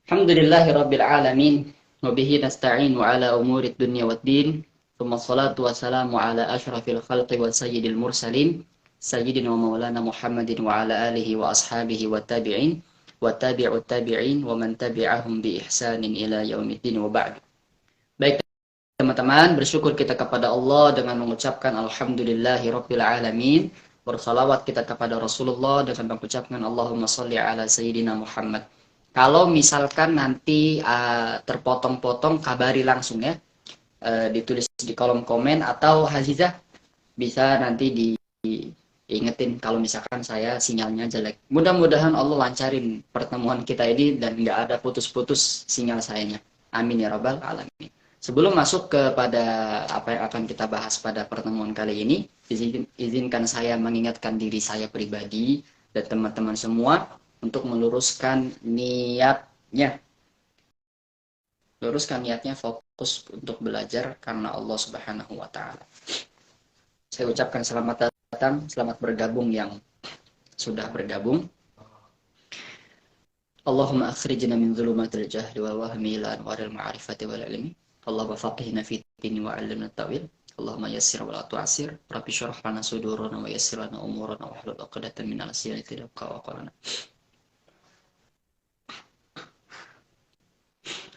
Alhamdulillahi Rabbil Alamin. Wabihi nasta'inu ala umuri dunya wad din. Thumma salatu wassalamu ala ashrafil khalqi wa sayyidil mursalin. Sayyidina wa maulana Muhammadin wa ala alihi wa ashabihi wa tabi'in. Wa tabi'ut tabi'in wa man tabi'ahum bi ihsanin ila yaumiddin wa ba'du. Baik teman-teman, bersyukur kita kepada Allah dengan mengucapkan Alhamdulillahi Rabbil Alamin. Bersalawat kita kepada Rasulullah dengan mengucapkan Allahumma salli ala Sayyidina Muhammad. Kalau misalkan nanti terpotong-potong, kabari langsung ya, ditulis di kolom komen, atau Hazizah bisa nanti diingetin kalau misalkan saya sinyalnya jelek. Mudah-mudahan Allah lancarin pertemuan kita ini dan nggak ada putus-putus sinyal sayanya. Amin ya rabbal alamin. Sebelum masuk kepada apa yang akan kita bahas pada pertemuan kali ini, izinkan saya mengingatkan diri saya pribadi dan teman-teman semua untuk meluruskan niatnya. Luruskan niatnya, fokus untuk belajar karena Allah Subhanahu wa taala. Saya ucapkan selamat datang, selamat bergabung yang sudah bergabung. Allahumma akhrijna min dhulumatil jahli wal wahmi ila anwaril ma'rifati wal ilmi. Allahumma faqihna fid dini wa 'allimna at-ta'wil. Allahumma yassir wa la tu'assir. Rabbi shrah lana sudurana wa yassir lana umurana wa hlul 'uqdatam min lisani yafqahu qawlana.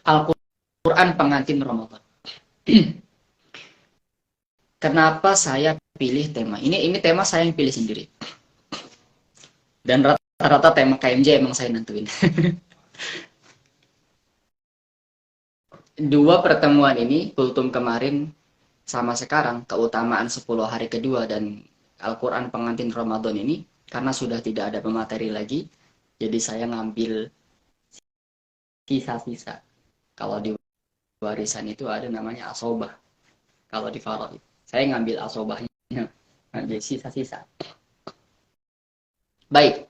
Al-Quran pengantin Ramadan. Kenapa saya pilih tema ini? Ini tema saya yang pilih sendiri. Dan rata-rata tema KMJ emang saya nentuin. Dua pertemuan ini, kultum kemarin sama sekarang, keutamaan 10 hari kedua dan Al-Quran pengantin Ramadan ini, karena sudah tidak ada pemateri lagi, jadi saya ngambil sisa-sisa. Kalau di warisan itu ada namanya asobah. Kalau di faraid, saya ngambil asobahnya, ngambil sisa-sisa. Baik,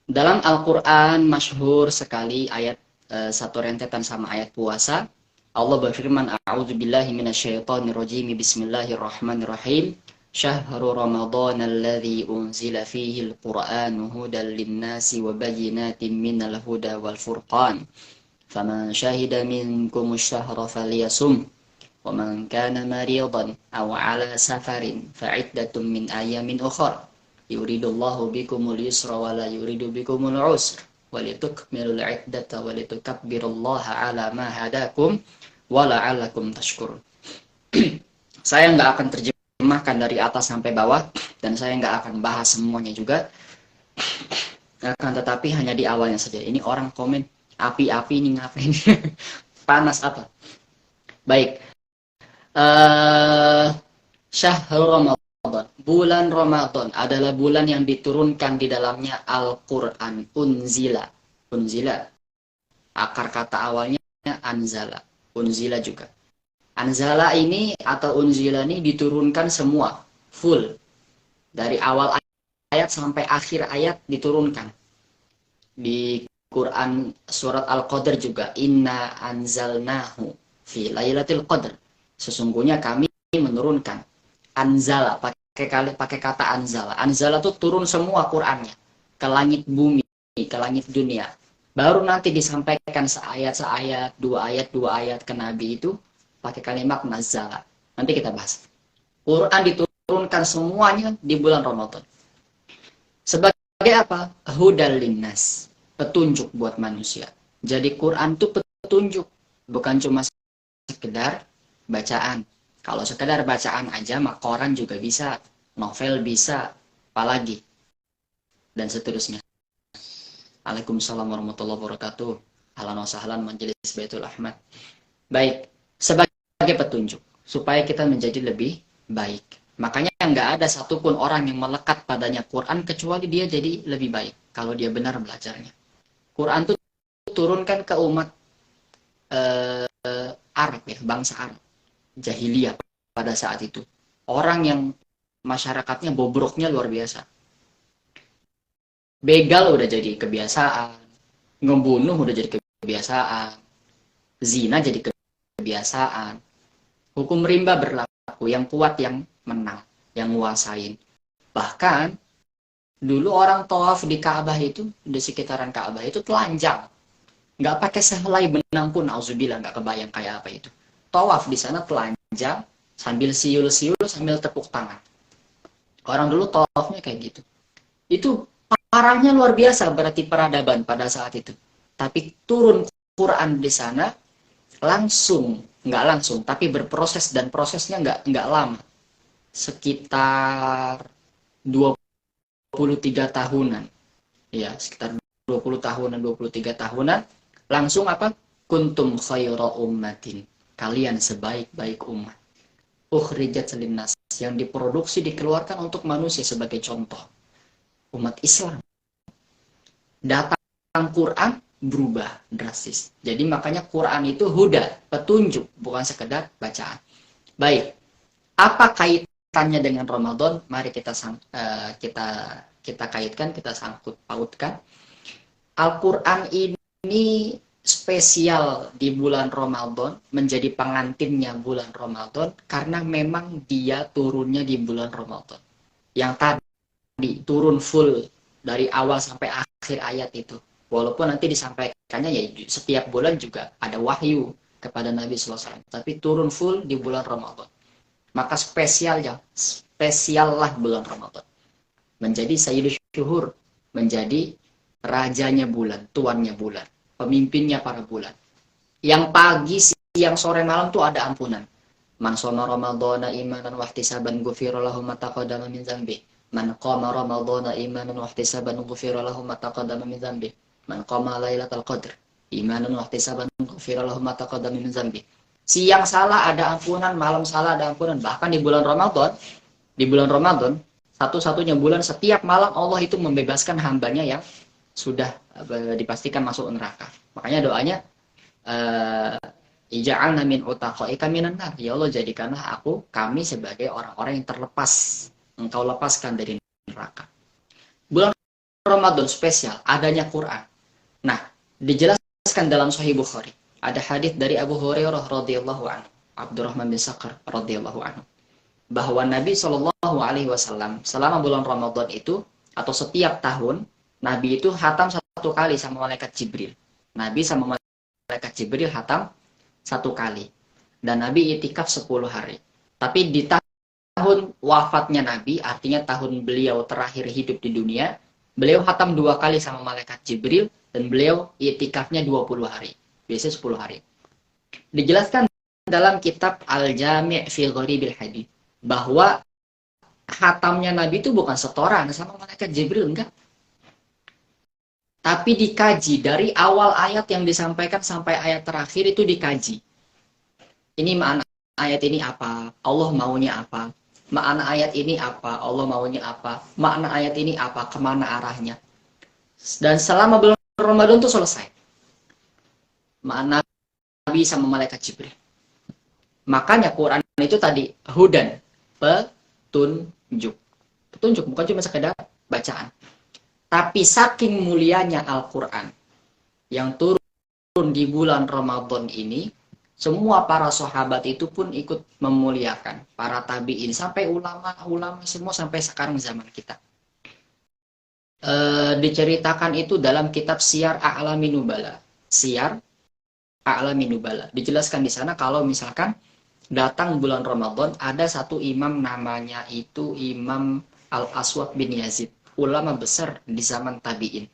dalam Al-Quran masyhur sekali ayat satu rentetan sama ayat puasa. Allah berfirman, A'udzubillahi minasyaitonirrajim, Bismillahirrahmanirrahim. Syahrul Ramadan alladzi unzila fihi al-Qur'anu hudan lin-nasi wa bayyinatin minal huda wal furqan. فمن شهد منكم الشهر فليصم ومن كان مريضا أو على سفر فعدة من أيام أخر يريد الله بكم اليسر ولا يريد بكم العسر ولتكملوا العدة ولتكبروا الله على ما هداكم ولعلكم تشكرون. Saya nggak akan terjemahkan dari atas sampai bawah dan saya nggak akan bahas semuanya juga, akan tetapi hanya di awalnya saja. Ini orang komen, api-api ini ngapain? Panas apa? Baik. Syahrul Ramadan. Bulan Ramadan adalah bulan yang diturunkan di dalamnya Al-Quran. Unzila. Unzila. Akar kata awalnya anzala. Unzila juga. Anzala ini atau unzila ini diturunkan semua. Full. Dari awal ayat sampai akhir ayat diturunkan. Di Quran surat Al-Qadr juga, inna anzalnahu fi lailatul qadr. Sesungguhnya kami menurunkan. Anzala, pakai kata anzala. Anzala itu turun semua Qurannya ke langit bumi, ke langit dunia. Baru nanti disampaikan seayat dua ayat ke Nabi itu pakai kalimat nazala. Nanti kita bahas. Quran diturunkan semuanya di bulan Ramadan. Sebagai apa? Hudal linnas. Petunjuk buat manusia. Jadi Quran itu petunjuk, bukan cuma sekedar bacaan. Kalau sekedar bacaan aja, maka koran juga bisa, novel bisa, apalagi, dan seterusnya. Waalaikumsalam warahmatullahi wabarakatuh. Ahlan wa sahlan majelis Baitul Ahmad. Baik, sebagai petunjuk supaya kita menjadi lebih baik. Makanya nggak ada satupun orang yang melekat padanya Quran kecuali dia jadi lebih baik kalau dia benar belajarnya. Quran itu turunkan ke umat Arab ya, bangsa Arab, jahiliyah pada saat itu. Orang yang masyarakatnya bobroknya luar biasa. Begal udah jadi kebiasaan, ngebunuh udah jadi kebiasaan, zina jadi kebiasaan, hukum rimba berlaku, yang kuat yang menang, yang nguasain. Bahkan dulu orang tawaf di Ka'bah itu, di sekitaran Ka'bah itu telanjang. Nggak pakai sehelai benang pun, auzubillah, nggak kebayang kayak apa itu. Tawaf di sana telanjang, sambil siul-siul, sambil tepuk tangan. Orang dulu tawafnya kayak gitu. Itu parahnya luar biasa berarti peradaban pada saat itu. Tapi turun Quran di sana langsung, nggak langsung, tapi berproses dan prosesnya nggak lama. Sekitar 23 tahunan. Ya, sekitar 20 tahunan, 23 tahunan. Langsung apa? Kuntum khaira ummatin. Kalian sebaik-baik umat. Ukhrijat linnas, yang diproduksi dikeluarkan untuk manusia sebagai contoh. Umat Islam. Datang Quran berubah drastis. Jadi makanya Quran itu huda, petunjuk, bukan sekedar bacaan. Baik. Apa kaitannya dengan Ramadan? Mari kita kaitkan, kita sangkut pautkan. Al-Quran ini spesial di bulan Ramadan, menjadi pengantinnya bulan Ramadan, karena memang dia turunnya di bulan Ramadan. Yang tadi turun full dari awal sampai akhir ayat itu. Walaupun nanti disampaikannya ya setiap bulan juga ada wahyu kepada Nabi SAW. Tapi turun full di bulan Ramadan. Maka spesiallah bulan Ramadan. Menjadi Sayyidus Syuhur, menjadi rajanya bulan, tuannya bulan, pemimpinnya para bulan. Yang pagi, siang, sore, malam tuh ada ampunan. Man shoma ramadhana imanan wa ihtisaban ghufira lahu ma taqaddama min dzambi. Man qama ramadhana imanan wa ihtisaban ghufira lahu ma taqaddama min dzambi. Man qama lailatul qadr imanan wa ihtisaban ghufira lahu ma taqaddama min dzambi. Siang salah ada ampunan, malam salah ada ampunan. Bahkan di bulan Ramadan, satu-satunya bulan setiap malam Allah itu membebaskan hambanya yang sudah dipastikan masuk neraka. Makanya doanya ija'alna min utaqaika minan nar. Ya Allah, jadikanlah kami sebagai orang-orang yang terlepas. Engkau lepaskan dari neraka. Bulan Ramadan spesial, adanya Quran. Nah, dijelaskan dalam Sahih Bukhari. Ada hadis dari Abu Hurairah radhiyallahu anhu, Abdurrahman bin Sakhar radhiyallahu anhu, bahwa Nabi Shallallahu alaihi wasallam selama bulan Ramadan itu atau setiap tahun Nabi itu khatam satu kali sama malaikat Jibril. Nabi sama malaikat Jibril khatam satu kali. Dan Nabi itikaf 10 hari. Tapi di tahun wafatnya Nabi, artinya tahun beliau terakhir hidup di dunia, beliau khatam 2 kali sama malaikat Jibril, dan beliau itikafnya 20 hari. Biasanya 10 hari. Dijelaskan dalam kitab Al-Jami' fi Gharibil Hadits bahwa khatamnya Nabi itu bukan setoran sama malaikat Jibril, enggak. Tapi dikaji dari awal ayat yang disampaikan sampai ayat terakhir itu dikaji. Ini makna ayat ini apa? Allah maunya apa? Makna ayat ini apa? Allah maunya apa? Makna ayat ini apa? Kemana arahnya? Dan selama bulan Ramadan itu selesai. Makna Nabi sama malaikat Jibril. Makanya Quran itu tadi hudan, petunjuk. Petunjuk bukan cuma sekedar bacaan. Tapi saking mulianya Al-Quran yang turun di bulan Ramadan ini, semua para sahabat itu pun ikut memuliakan. Para tabi'in, sampai ulama-ulama semua sampai sekarang zaman kita. Diceritakan itu dalam kitab Syiar A'lamin Nubala. Syiar A'lamin Nubala. Dijelaskan di sana kalau misalkan datang bulan Ramadan, ada satu imam namanya itu Imam Al-Aswad bin Yazid. Ulama besar di zaman tabi'in.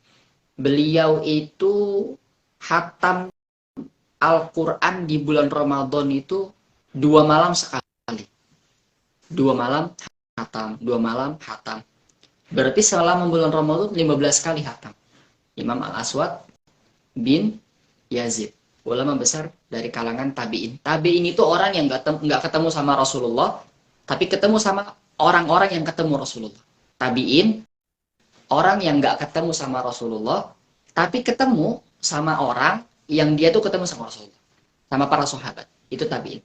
Beliau itu khatam Al-Quran di bulan Ramadan itu 2 malam sekali. 2 malam khatam, 2 malam khatam. Berarti selama bulan Ramadan 15 kali khatam. Imam Al-Aswad bin Yazid, ulama besar dari kalangan tabi'in. Tabi'in itu orang yang nggak ketemu sama Rasulullah, tapi ketemu sama orang-orang yang ketemu Rasulullah. Tabi'in, orang yang nggak ketemu sama Rasulullah, tapi ketemu sama orang yang dia tuh ketemu sama Rasulullah, sama para sahabat. Itu tabi'in.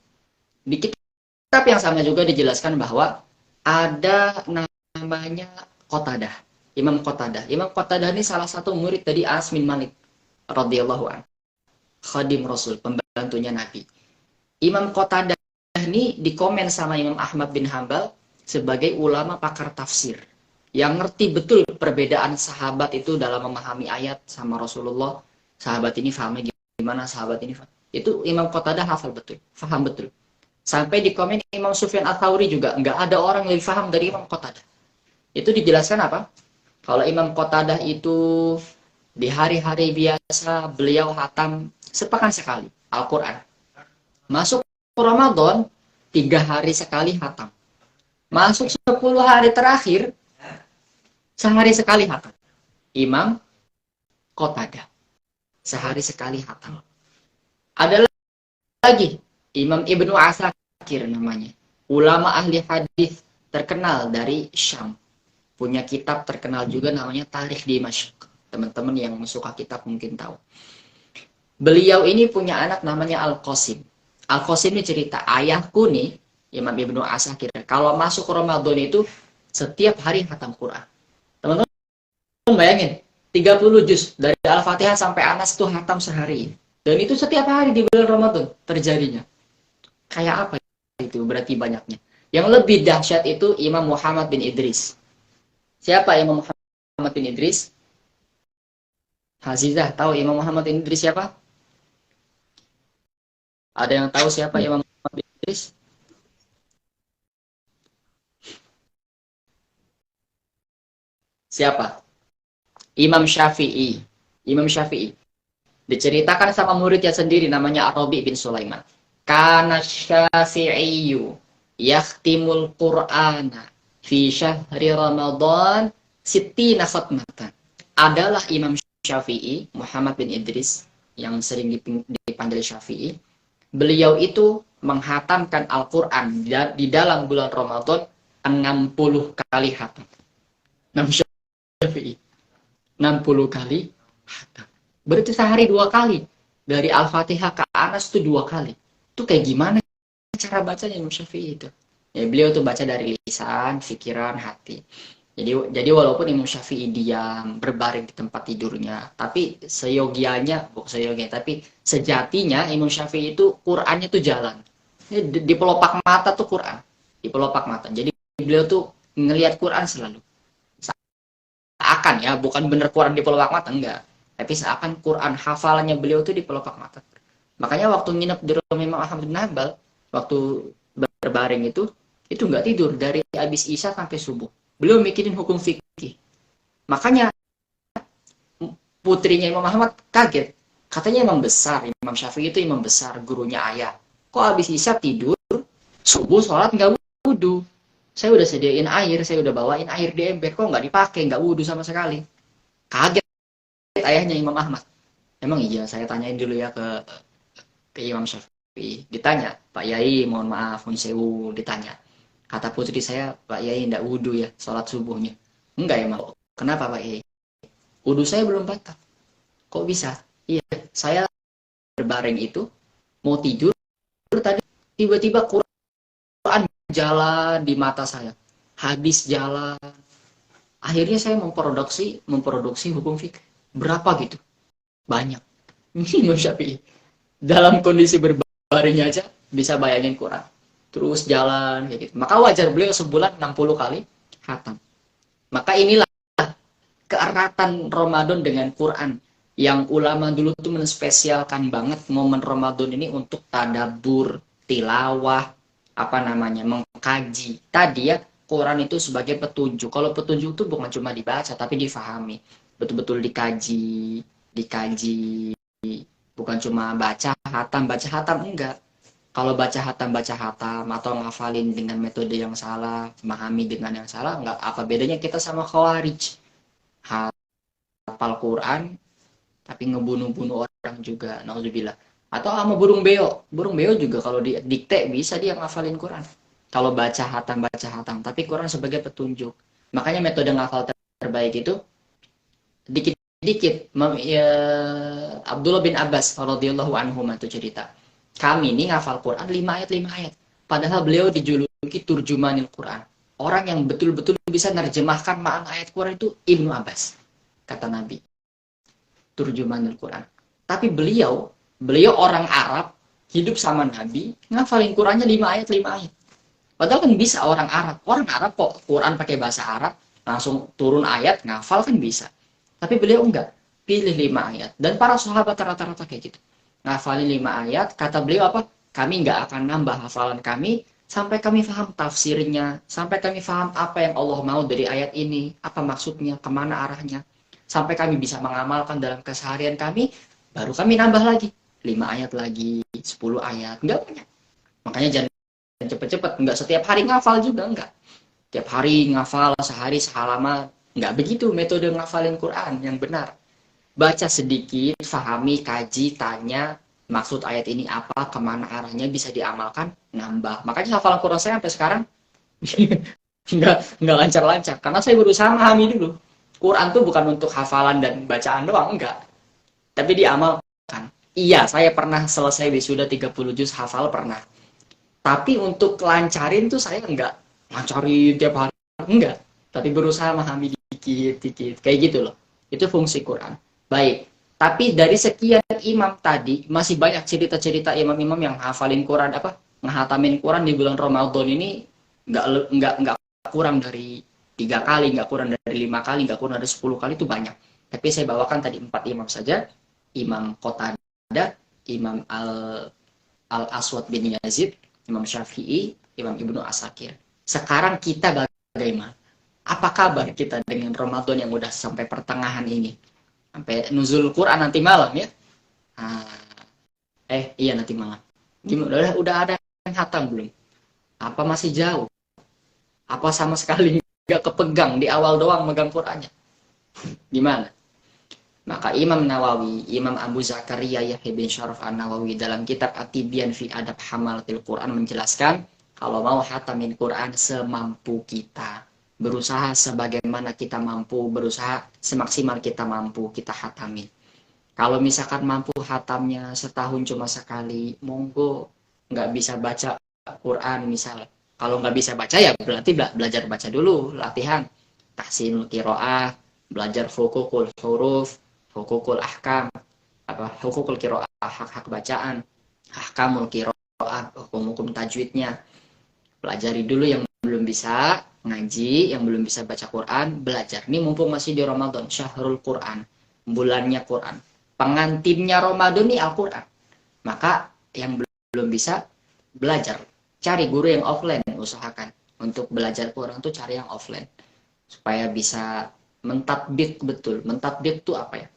Di kitab yang sama juga dijelaskan bahwa ada namanya Qatadah, Imam Qatadah. Imam Qatadah ini salah satu murid dari Anas bin Malik radhiyallahu anhu, khadim Rasul, pembantunya Nabi. Imam Qatadah ini dikomen sama Imam Ahmad bin Hambal sebagai ulama pakar tafsir, yang ngerti betul perbedaan sahabat itu dalam memahami ayat sama Rasulullah. Sahabat ini fahamnya gimana sahabat ini. Itu Imam Qatadah hafal betul, faham betul. Sampai di komen Imam Sufyan Ats-Tsauri juga, nggak ada orang yang lebih paham dari Imam Qatadah. Itu dijelaskan apa? Kalau Imam Qatadah itu di hari-hari biasa beliau hatam sepekan sekali Al-Quran. Masuk Ramadan 3 hari sekali hatam. Masuk 10 hari terakhir sehari sekali hatam. Imam Qatadah sehari sekali hatam. Ada lagi Imam Ibnu Asakir namanya. Ulama ahli hadis terkenal dari Syam. Punya kitab terkenal juga namanya Tarikh Dimashq. Teman-teman yang suka kitab mungkin tahu. Beliau ini punya anak namanya Al-Qasim. Al-Qasim ini cerita, ayahku nih, Imam Ibnu Asakir, kalau masuk Ramadan itu setiap hari khatam Quran. Teman-teman bayangin, 30 juz dari Al-Fatihah sampai Anas itu khatam sehari. Dan itu setiap hari di bulan Ramadan terjadinya. Kayak apa itu? Berarti banyaknya. Yang lebih dahsyat itu Imam Muhammad bin Idris. Siapa Imam Muhammad bin Idris? Hazizah, tahu Imam Muhammad bin Idris siapa? Ada yang tahu siapa Imam Muhammad bin Idris? Siapa? Imam Syafi'i. Imam Syafi'i. Diceritakan sama muridnya sendiri namanya Ar-Rabi bin Sulaiman. Kana Syafi'iyyu yakhtimul Qur'ana fi syahri Ramadan sittina khatmatan. Adalah Imam Syafi'i, Muhammad bin Idris, yang sering dipanggil Syafi'i. Beliau itu menghatamkan Al-Quran di dalam bulan Ramadan 60 kali hatam. Imam Syafi'i 60 kali hatam. Berarti sehari 2 kali. Dari Al-Fatihah ke Anas itu 2 kali. Itu kayak gimana cara bacanya Imam Syafi'i itu? Ya, beliau tuh baca dari lisan, pikiran, hati. Jadi walaupun Imam Syafi'i diam, berbaring di tempat tidurnya, tapi tapi sejatinya Imam Syafi'i itu Qur'annya tuh jalan. Di pelopak mata tuh Qur'an. Di pelopak mata. Jadi beliau tuh ngelihat Qur'an selalu. Seakan ya, bukan bener Qur'an di pelopak mata, enggak. Tapi seakan Quran hafalannya beliau tuh di pelopak mata. Makanya waktu nginep di rumah Imam Ahmad bin Hanbal, waktu berbaring itu nggak tidur dari habis Isya sampai subuh. Beliau mikirin hukum fikih. Makanya putrinya Imam Ahmad kaget. Katanya imam besar, Imam Syafi'i itu imam besar, gurunya ayah. Kok habis Isya tidur, subuh sholat nggak wudu. Saya udah sediain air, saya udah bawain air di ember, kok nggak dipakai, nggak wudu sama sekali. Kaget ayahnya Imam Ahmad. Emang iya, saya tanyain dulu ya ke Imam Syafi'i. Ditanya, Pak Yai, mohon maaf, sewu, ditanya. Kata putri saya, Pak Yai tidak wudu ya, sholat subuhnya. Enggak ya, Mak. Kenapa Pak Yai? Wudu saya belum batal. Kok bisa? Iya, saya berbaring itu, mau tidur, tadi tiba-tiba Quran jalan di mata saya. Hadis jalan. Akhirnya saya memproduksi hukum fikih. Berapa gitu? Banyak. Imam Syafi'i. Dalam kondisi berbaring aja bisa bayangin Quran. Terus jalan kayak gitu. Maka wajar beliau sebulan 60 kali khatam. Maka inilah keeratan Ramadan dengan Quran yang ulama dulu tuh menspesialkan banget momen Ramadan ini untuk tadabbur, tilawah, mengkaji. Tadi ya Quran itu sebagai petunjuk. Kalau petunjuk itu bukan cuma dibaca tapi difahami. Betul-betul dikaji, bukan cuma baca hatam enggak. Kalau baca hatam atau ngafalin dengan metode yang salah, memahami dengan yang salah, enggak apa bedanya kita sama Khawarij. Hafal Quran tapi ngebunuh-bunuh orang juga, naudzubillah. Atau sama burung beo juga kalau didikte bisa dia ngafalin Quran. Kalau baca hatam, tapi Quran sebagai petunjuk. Makanya metode ngafal terbaik itu dikit-dikit. Abdullah bin Abbas radhiyallahu anhu itu cerita. Kami ini ngafal Quran 5 ayat. Padahal beliau dijuluki turjumanil Quran. Orang yang betul-betul bisa nerjemahkan makna ayat Quran itu Ibnu Abbas. Kata Nabi. Turjumanil Quran. Tapi beliau orang Arab, hidup sama Nabi, ngafalin Qurannya 5 ayat. Padahal kan bisa orang Arab. Orang Arab kok Quran pakai bahasa Arab, langsung turun ayat, ngafal kan bisa. Tapi beliau enggak, pilih 5 ayat. Dan para sahabat rata-rata kayak gitu. ngafalin 5 ayat, kata beliau apa? Kami nggak akan nambah hafalan kami sampai kami paham tafsirnya, sampai kami paham apa yang Allah mau dari ayat ini, apa maksudnya, kemana arahnya, sampai kami bisa mengamalkan dalam keseharian kami, baru kami nambah lagi 5 ayat lagi, 10 ayat, nggak banyak. Makanya jangan cepet-cepet, nggak setiap hari ngafal juga, nggak. Tiap hari ngafal, sehari sehalaman, nggak begitu metode ngafalin Quran yang benar. Baca sedikit, fahami, kaji, tanya, maksud ayat ini apa, kemana arahnya, bisa diamalkan, nambah. Makanya hafalan Quran saya sampai sekarang nggak lancar-lancar, karena saya berusaha memahami dulu. Quran tuh bukan untuk hafalan dan bacaan doang, enggak. Tapi diamalkan. Iya, saya pernah selesai wisuda 30 juz hafal, pernah. Tapi untuk lancarin tuh saya enggak lancarin tiap hari, enggak. Tapi berusaha memahami dikit-dikit, kayak gitu loh. Itu fungsi Quran. Baik, tapi dari sekian imam tadi, masih banyak cerita-cerita imam-imam yang hafalin Quran, apa, menghatamin Quran di bulan Ramadan ini, nggak kurang dari 3 kali, nggak kurang dari 5 kali, nggak kurang dari 10 kali, itu banyak. Tapi saya bawakan tadi 4 imam saja. Imam Qatadah, Imam Al Aswad bin Yazid, Imam Syafi'i, Imam Ibnu Asakir. Sekarang kita bagaimana? Apa kabar kita dengan Ramadan yang udah sampai pertengahan ini? Sampai nuzul Quran nanti malam ya. Iya nanti malam. Gimana? Udah ada yang hatam belum? Apa masih jauh? Apa sama sekali nggak kepegang di awal doang megang Qurannya? Gimana? Maka Imam Nawawi, Imam Abu Zakaria Yahya bin Syaraf An-Nawawi dalam kitab At-Tibyan fi Adab Hamalatil Quran menjelaskan, kalau mau hatamin Quran semampu kita. Berusaha sebagaimana kita mampu, berusaha semaksimal kita mampu, kita hatamin. Kalau misalkan mampu hatamnya setahun cuma sekali, monggo. Nggak bisa baca Quran misal. Kalau nggak bisa baca ya berarti belajar baca dulu, latihan. Tahsinul Qiraah, belajar hukukul huruf, hukukul ahkam, hukukul qiraah, hak-hak bacaan, ahkamul qiraah, hukum-hukum tajwidnya. Pelajari dulu yang belum bisa ngaji, yang belum bisa baca Quran, belajar. Ini mumpung masih di Ramadan, syahrul Quran, bulannya Quran. Pengantinnya Ramadan nih Al-Quran. Maka yang belum bisa, belajar. Cari guru yang offline, usahakan. Untuk belajar Quran tuh cari yang offline. Supaya bisa mentadbik betul. Mentadbik tuh apa ya?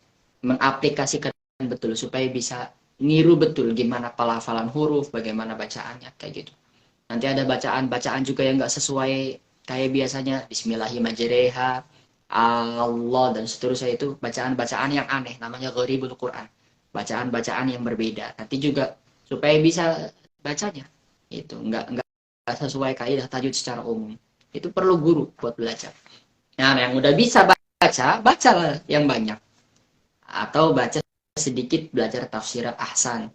Mengaplikasikan betul. Supaya bisa niru betul gimana pelafalan huruf, bagaimana bacaannya, kayak gitu. Nanti ada bacaan-bacaan juga yang nggak sesuai kayak biasanya. Bismillahirrahmanirrahim, Allah, dan seterusnya, itu bacaan-bacaan yang aneh. Namanya gharibul Quran. Bacaan-bacaan yang berbeda. Nanti juga supaya bisa bacanya. Itu nggak sesuai kaidah tajwid secara umum. Itu perlu guru buat belajar. Nah, yang udah bisa bacalah yang banyak. Atau baca sedikit, belajar tafsir ahsan.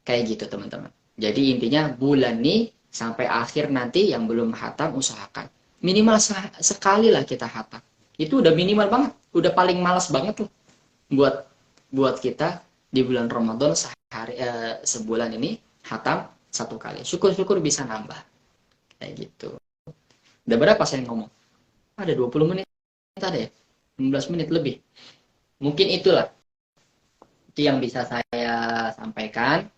Kayak gitu, teman-teman. Jadi intinya bulan ini sampai akhir nanti yang belum hatam usahakan. Minimal sekali lah kita hatam. Itu udah minimal banget. Udah paling malas banget loh. Buat kita di bulan Ramadan sebulan ini hatam 1 kali. Syukur-syukur bisa nambah. Kayak gitu. Udah berapa saya ngomong? Ada 20 menit ada ya? 15 menit lebih. Mungkin itulah. Itu yang bisa saya sampaikan.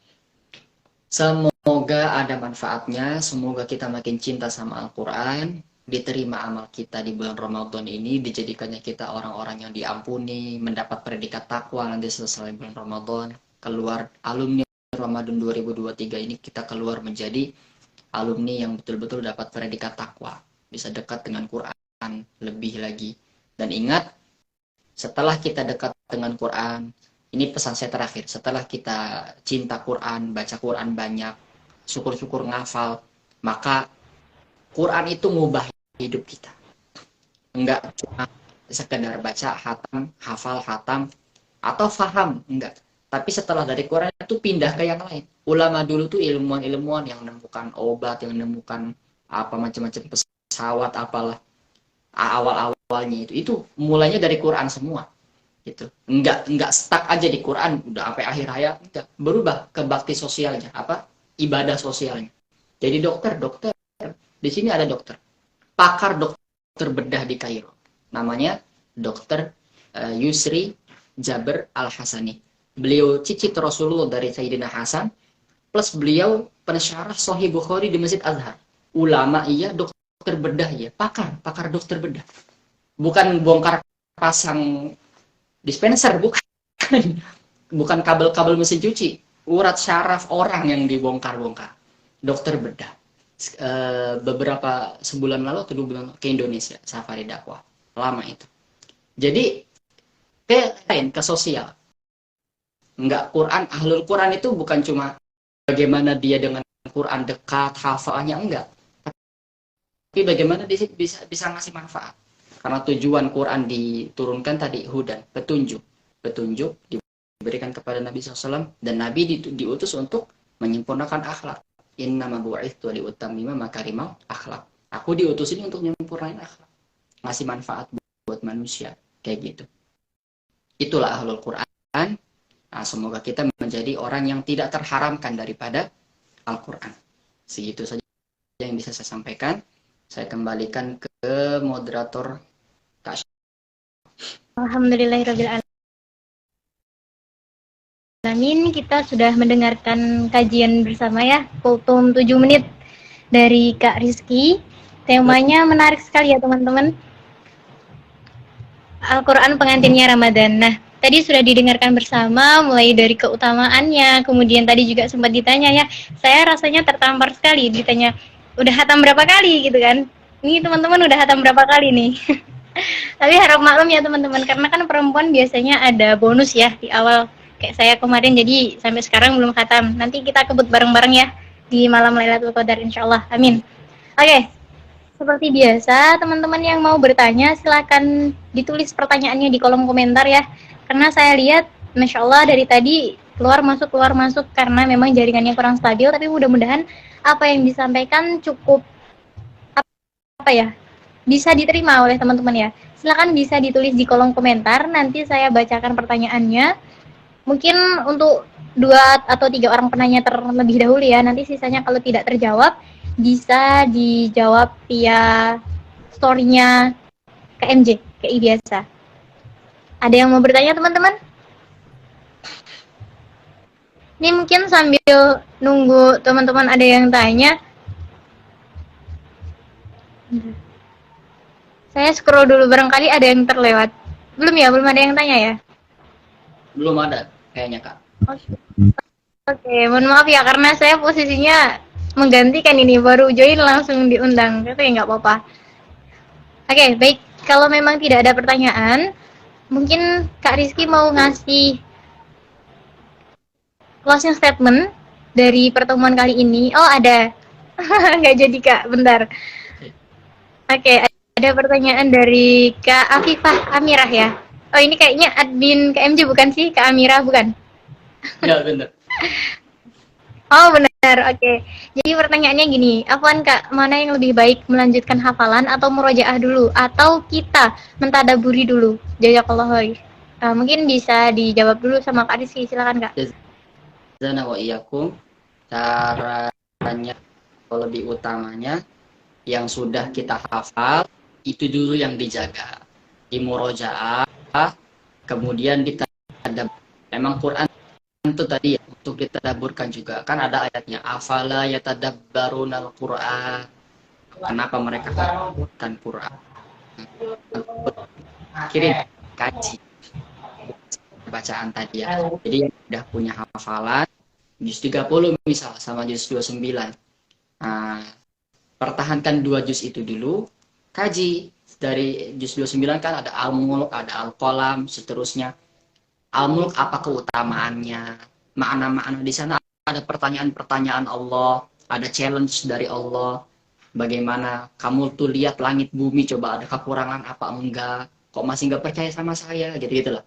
Semoga ada manfaatnya. Semoga kita makin cinta sama Al-Quran. Diterima amal kita di bulan Ramadan ini. Dijadikannya kita orang-orang yang diampuni. Mendapat predikat takwa nanti selesai bulan Ramadan. Keluar alumni Ramadan 2023 ini, kita keluar menjadi alumni yang betul-betul dapat predikat takwa. Bisa dekat dengan Quran lebih lagi. Dan ingat, setelah kita dekat dengan Quran, ini pesan saya terakhir, setelah kita cinta Quran, baca Quran banyak, syukur-syukur ngafal, maka Quran itu ngubah hidup kita. Enggak cuma sekedar baca, hatam, hafal, hatam, atau faham, enggak. Tapi setelah dari Quran itu pindah ke yang lain. Ulama dulu tuh ilmuwan-ilmuwan yang menemukan obat, yang menemukan apa macam-macam pesawat, apalah. Awal-awalnya itu mulainya dari Quran semua. Gitu. Enggak stuck aja di Quran udah sampai akhir hayat, enggak, berubah ke bakti sosialnya, apa, ibadah sosialnya. Jadi dokter di sini ada dokter, pakar dokter bedah di Kairo, namanya dokter Yusri Jaber Al Hasani. Beliau cicit Rasulullah dari Sayyidina Hasan, plus beliau pensyarah Sahih Bukhari di Masjid Azhar. Ulama iya, dokter bedah iya, pakar dokter bedah. Bukan bongkar pasang dispenser, bukan. Bukan kabel-kabel mesin cuci, urat syaraf orang yang dibongkar-bongkar. Dokter bedah. Beberapa sebulan lalu atau 2 bulan ke Indonesia, safari dakwah. Lama itu. Jadi ke sosial. Enggak, ahlul Quran itu bukan cuma bagaimana dia dengan Quran dekat, hafalnya, enggak. Tapi bagaimana dia bisa ngasih manfaat. Karena tujuan Quran diturunkan tadi hudan, petunjuk diberikan kepada Nabi SAW, dan Nabi diutus untuk menyempurnakan akhlak. Innama bu'ithtu liutammima makarimal akhlak. Aku diutus ini untuk menyempurnakan akhlak, ngasih manfaat buat manusia, kayak gitu. Itulah ahlul Quran. Nah, semoga kita menjadi orang yang tidak terharamkan daripada Al-Quran. Segitu saja yang bisa saya sampaikan. Saya kembalikan ke moderator Kak. Alhamdulillahirabbil alamin, kita sudah mendengarkan kajian bersama ya, kultum 7 menit dari Kak Rizky. Temanya menarik sekali ya teman-teman. Al-Quran pengantinnya Ramadan. Nah, tadi sudah didengarkan bersama, mulai dari keutamaannya, kemudian tadi juga sempat ditanya ya, saya rasanya tertampar sekali ditanya, udah hatam berapa kali gitu kan. Ini teman-teman udah hatam berapa kali nih. Tapi harap maklum ya teman-teman, karena kan perempuan biasanya ada bonus ya di awal. Kayak saya kemarin, jadi sampai sekarang belum khatam. Nanti kita kebut bareng-bareng ya di malam Lailatul Qadar insyaallah. Amin. Oke. Seperti biasa, teman-teman yang mau bertanya silakan ditulis pertanyaannya di kolom komentar ya. Karena saya lihat, Masya Allah dari tadi keluar masuk karena memang jaringannya kurang stabil. Tapi mudah-mudahan apa yang disampaikan cukup bisa diterima oleh teman-teman ya. Silakan bisa ditulis di kolom komentar. Nanti saya bacakan pertanyaannya. Mungkin untuk 2 atau 3 orang penanya terlebih dahulu ya. Nanti sisanya kalau tidak terjawab bisa dijawab via story-nya KMJ, kayak biasa. Ada yang mau bertanya teman-teman? Ini mungkin sambil nunggu teman-teman ada yang tanya. Saya scroll dulu, barangkali ada yang terlewat. Belum ya? Belum ada yang tanya ya? Belum ada, kayaknya Kak. Oke, mohon maaf ya karena saya posisinya menggantikan ini, baru join langsung diundang, tapi nggak apa-apa. Oke, baik. Kalau memang tidak ada pertanyaan, mungkin Kak Rizky mau ngasih closing statement dari pertemuan kali ini. Oh, ada. Nggak jadi Kak, bentar. Oke, ada pertanyaan dari Kak Afifah Amirah ya. Oh, ini kayaknya admin KMJ bukan sih, Kak Amirah, bukan? Ya, benar. Oh benar, oke. Jadi pertanyaannya gini, Afwan Kak, mana yang lebih baik melanjutkan hafalan atau murojaah dulu? Atau kita mentadaburi dulu? Jazakallahu khair. Mungkin bisa dijawab dulu sama Kak Rizky, silakan Kak. Jazana wa iyyakum. Caranya atau lebih utamanya yang sudah kita hafal itu dulu yang dijaga. Di murojaah, kemudian ditadabbur. Memang Quran itu tadi ya, untuk ditadaburkan juga kan ada ayatnya, afala yatadabbarunal Qur'an, kenapa mereka mengadabburkan Quran, kirim kaji bacaan tadi ya. Jadi yang udah punya hafalan juz 30 misal sama juz 29, nah, pertahankan 2 juz itu dulu, kaji dari juz 29 kan ada Al-Mulk, ada Al-Qalam, seterusnya. Al-Mulk apa keutamaannya, makna-makna di sana, ada pertanyaan-pertanyaan Allah, ada challenge dari Allah, bagaimana kamu tuh lihat langit bumi, coba ada kekurangan apa enggak, kok masih nggak percaya sama saya, gitu-gitu lah.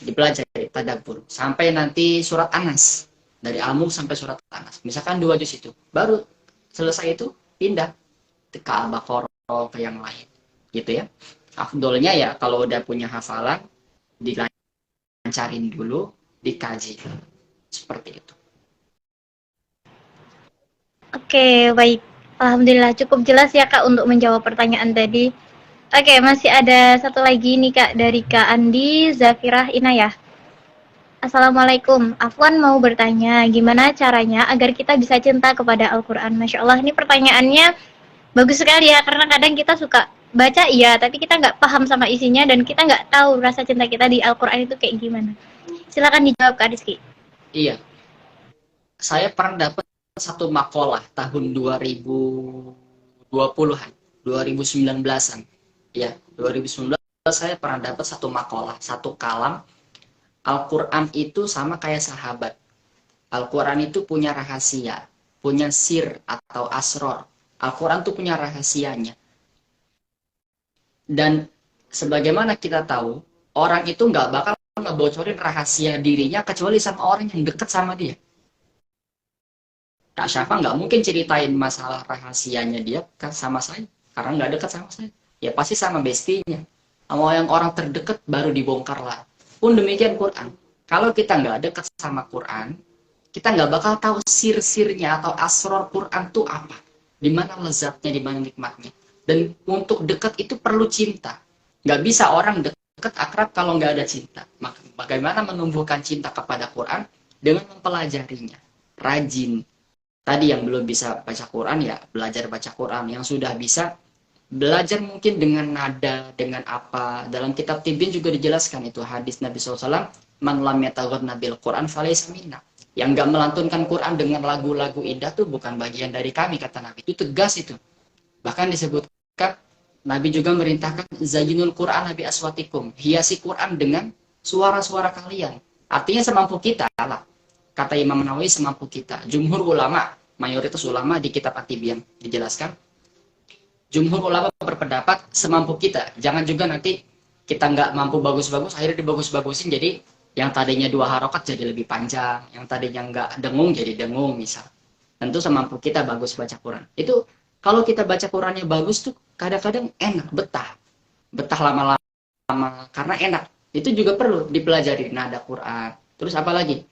Dipelajari, tadabbur sampai nanti surat Anas, dari Al-Mulk sampai surat Anas, misalkan 2 juz itu, baru selesai itu pindah ke Al-Baqarah ke yang lain, gitu ya. Afdolnya ya kalau udah punya hafalan dilancarin dulu, dikaji, seperti itu. Oke, baik. Alhamdulillah cukup jelas ya Kak untuk menjawab pertanyaan tadi. Oke, masih ada satu lagi nih Kak dari Kak Andi Zafirah Inayah. Assalamualaikum, Afwan mau bertanya, gimana caranya agar kita bisa cinta kepada Al-Quran? Masya Allah, ini pertanyaannya bagus sekali ya, karena kadang kita suka baca iya, tapi kita nggak paham sama isinya dan kita nggak tahu rasa cinta kita di Al-Quran itu kayak gimana. Silakan dijawab Kak Rizky. Iya, saya pernah dapat satu makalah tahun 2020-an, 2019-an. Ya, 2019 saya pernah dapat satu makalah, satu kalam. Al-Quran itu sama kayak sahabat. Al-Quran itu punya rahasia, punya sir atau asror. Al-Quran itu punya rahasianya. Dan sebagaimana kita tahu, orang itu nggak bakal ngebocorin rahasia dirinya kecuali sama orang yang deket sama dia. Kak Syafa nggak mungkin ceritain masalah rahasianya dia sama saya, karena nggak dekat sama saya. Ya pasti sama bestinya. Sama yang orang terdekat baru dibongkar lah. Pun demikian Quran. Kalau kita nggak dekat sama Quran, kita nggak bakal tahu sir-sirnya atau asror Quran itu apa. Di mana lezatnya, di mana nikmatnya. Dan untuk dekat itu perlu cinta. Nggak bisa orang dekat akrab kalau nggak ada cinta. Maka bagaimana menumbuhkan cinta kepada Quran? Dengan mempelajarinya. Rajin. Tadi yang belum bisa baca Quran ya belajar baca Quran. Yang sudah bisa belajar mungkin dengan nada, dengan apa. Dalam kitab Tibbin juga dijelaskan itu hadis Nabi SAW, man lam yataghanna bil Quran falaysa minna. Yang nggak melantunkan Quran dengan lagu-lagu indah tuh bukan bagian dari kami, kata Nabi. Itu tegas itu. Bahkan disebutkan Nabi juga merintahkan zayyinul Quran nabi aswatikum, hiasi Quran dengan suara-suara kalian. Artinya semampu kita lah. Kata Imam Nawawi semampu kita. Jumhur ulama, mayoritas ulama di kitab At-Tibyan dijelaskan, jumhur ulama berpendapat semampu kita. Jangan juga nanti kita nggak mampu bagus-bagus, akhirnya dibagus-bagusin jadi yang tadinya 2 harokat jadi lebih panjang, yang tadinya nggak dengung jadi dengung misal. Tentu semampu kita bagus baca Quran. Itu kalau kita baca Qurannya bagus tuh kadang-kadang enak, betah lama-lama karena enak. Itu juga perlu dipelajari nada Quran. Terus apa lagi?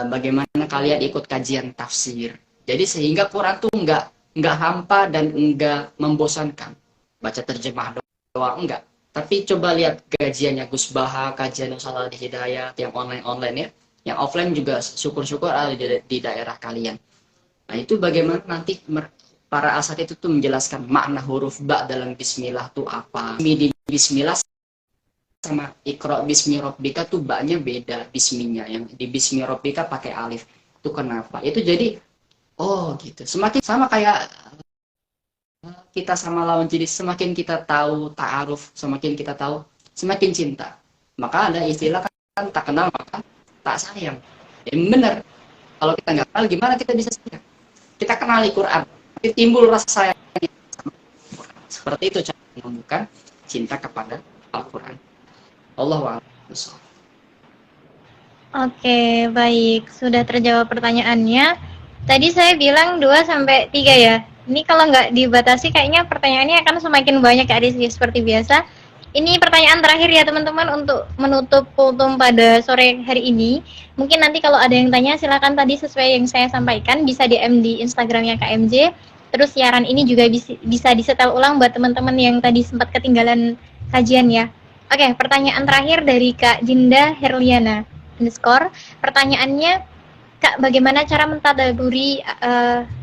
Bagaimana kalian ikut kajian tafsir. Jadi sehingga Quran tuh nggak hampa dan nggak membosankan. Baca terjemah doang enggak. Tapi coba lihat kajiannya Gus Baha, kajian Salah di Hidayat, yang online ya. Yang offline juga syukur-syukur ada di daerah kalian. Nah itu bagaimana nanti para asatidz itu tuh menjelaskan makna huruf ba dalam bismillah tuh apa. Di bismillah sama Iqra bismi rabbika tuh ba-nya beda bisminya. Yang di bismi rabbika pakai alif. Itu kenapa? Itu jadi oh gitu. Semakin sama kayak kita sama lawan jenis, semakin kita tahu ta'aruf, semakin kita tahu, semakin cinta. Maka ada istilah kan tak kenal maka tak sayang. Yang benar. Kalau kita nggak kenal gimana kita bisa sayang? Kita kenali Quran, timbul rasa sayang. Seperti itu cara menumbuhkan cinta kepada Al-Quran. Allahu a'lam. Oke, baik. Sudah terjawab pertanyaannya. Tadi saya bilang 2 sampai 3 ya. Ini kalau nggak dibatasi kayaknya pertanyaannya akan semakin banyak ya Rizky, seperti biasa. Ini pertanyaan terakhir ya teman-teman untuk menutup kultum pada sore hari ini. Mungkin nanti kalau ada yang tanya silakan tadi sesuai yang saya sampaikan bisa DM di Instagramnya KMJ. Terus siaran ini juga bisa disetel ulang buat teman-teman yang tadi sempat ketinggalan kajian ya. Oke, pertanyaan terakhir dari Kak Jinda Herliana _ pertanyaannya, Kak, bagaimana cara mentadaburi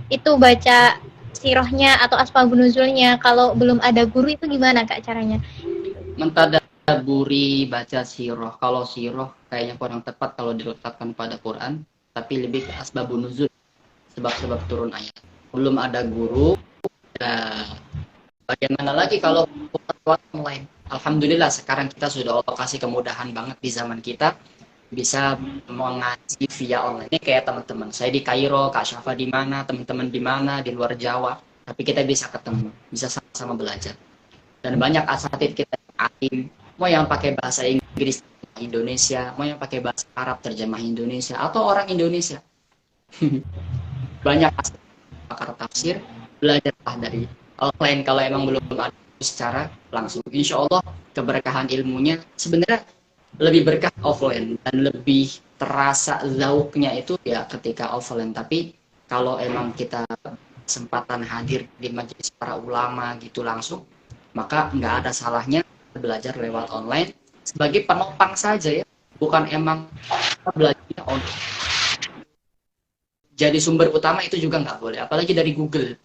itu baca sirohnya atau asbabun nuzulnya kalau belum ada guru itu gimana Kak caranya? Mentadaburi baca siroh. Kalau siroh kayaknya kurang tepat kalau diletakkan pada Quran, tapi lebih ke asbabun nuzul, sebab-sebab turun ayat. Belum ada guru, bagaimana lagi kalau online? Alhamdulillah sekarang kita sudah Allah kasih kemudahan banget di zaman kita bisa mengaji via online. Ini kayak teman-teman saya di Kairo, Kak Syafa di mana, teman-teman di mana di luar Jawa, tapi kita bisa ketemu, bisa sama-sama belajar. Dan banyak asatidz kita alim, mau yang pakai bahasa Inggris Indonesia, mau yang pakai bahasa Arab terjemah Indonesia atau orang Indonesia. Banyak pakar tafsir, belajarlah dari online kalau emang belum ada secara langsung. Insya Allah keberkahan ilmunya sebenarnya lebih berkah offline dan lebih terasa zauknya itu ya ketika offline. Tapi kalau emang kita kesempatan hadir di majelis para ulama gitu langsung, maka nggak ada salahnya belajar lewat online sebagai penopang saja ya. bukan emang belajarnya jadi sumber utama itu juga nggak boleh, apalagi dari Google.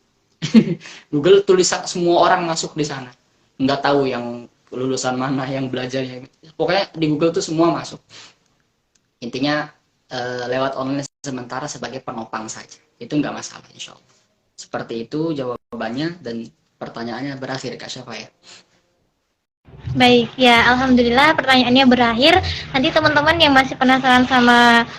Google tulisan semua orang masuk di sana, nggak tahu yang lulusan mana yang belajarnya, pokoknya di Google tuh semua masuk. Intinya lewat online sementara sebagai penopang saja, itu nggak masalah insya Allah. Seperti itu jawabannya, dan pertanyaannya berakhir Kak Syafa ya. Baik, ya alhamdulillah pertanyaannya berakhir. Nanti teman-teman yang masih penasaran sama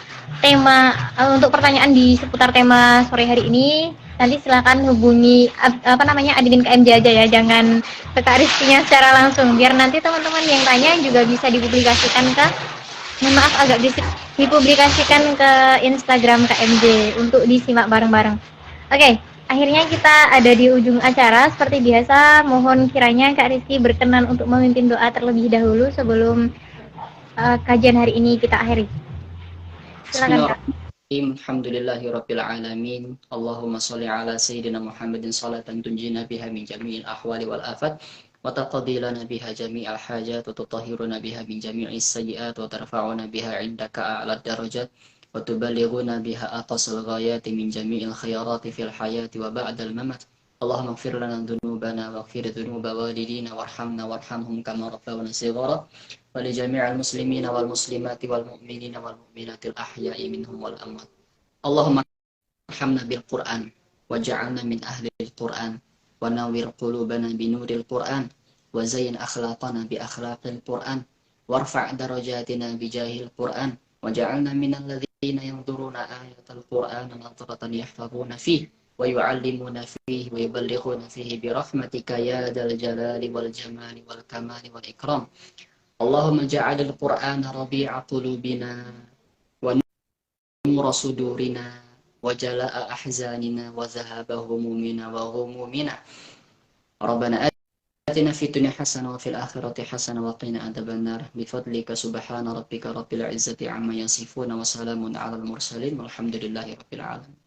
tema untuk pertanyaan di seputar tema sore hari ini, nanti silakan hubungi admin KMJ aja ya, jangan ke Kak Rizky-nya secara langsung, biar nanti teman-teman yang tanya juga bisa dipublikasikan ke, mohon maaf agak berisik, dipublikasikan ke Instagram KMJ untuk disimak bareng-bareng. Oke, akhirnya kita ada di ujung acara. Seperti biasa, mohon kiranya Kak Rizky berkenan untuk memimpin doa terlebih dahulu sebelum kajian hari ini kita akhiri. Silakan Kak. Alhamdulillahirabbil alamin. Allahumma shalli ala sayyidina Muhammadin salatan tunjina biha min jami'il ahwali wal afat wa taqdi lana biha jami'al hajat wa tutahhiruna biha min jami'is sayyi'at wa tarfa'una biha 'indaka a'la darajat wa tuballighuna biha aqsal ghayati min jami'il khairati fil hayati wa ba'dal mamat. Allahumma ighfir lana dhunubana waghfir dhunuba walidina warhamna warhamhum kama rabbawna shighara. ولجميع المسلمين والمسلمات والمؤمنين والمؤمنات الأحياء منهم والأموات. اللهم ارحمنا بالقرآن وجعلنا من أهل القرآن ونور قلوبنا بنور القرآن وزين أخلاقنا بأخلاق القرآن وارفع درجاتنا بجاه القرآن وجعلنا من الذين ينظرون آية القرآن نظرة يحفظون فيه ويعلمون فيه ويبلغون فيه برحمتك يا ذا الجلال والجمال والكمال والإكرام. اللهم جعل القرآن ربيع قلوبنا ونور صدورنا وجلاء أحزاننا وذهاب همومنا وغمومنا. ربنا آتنا في الدنيا حسنة وفي الآخرة حسنة وقنا عذاب النار بفضلك سبحان ربك رب العزة عما يصفون وسلام على المرسلين والحمد لله رب العالمين.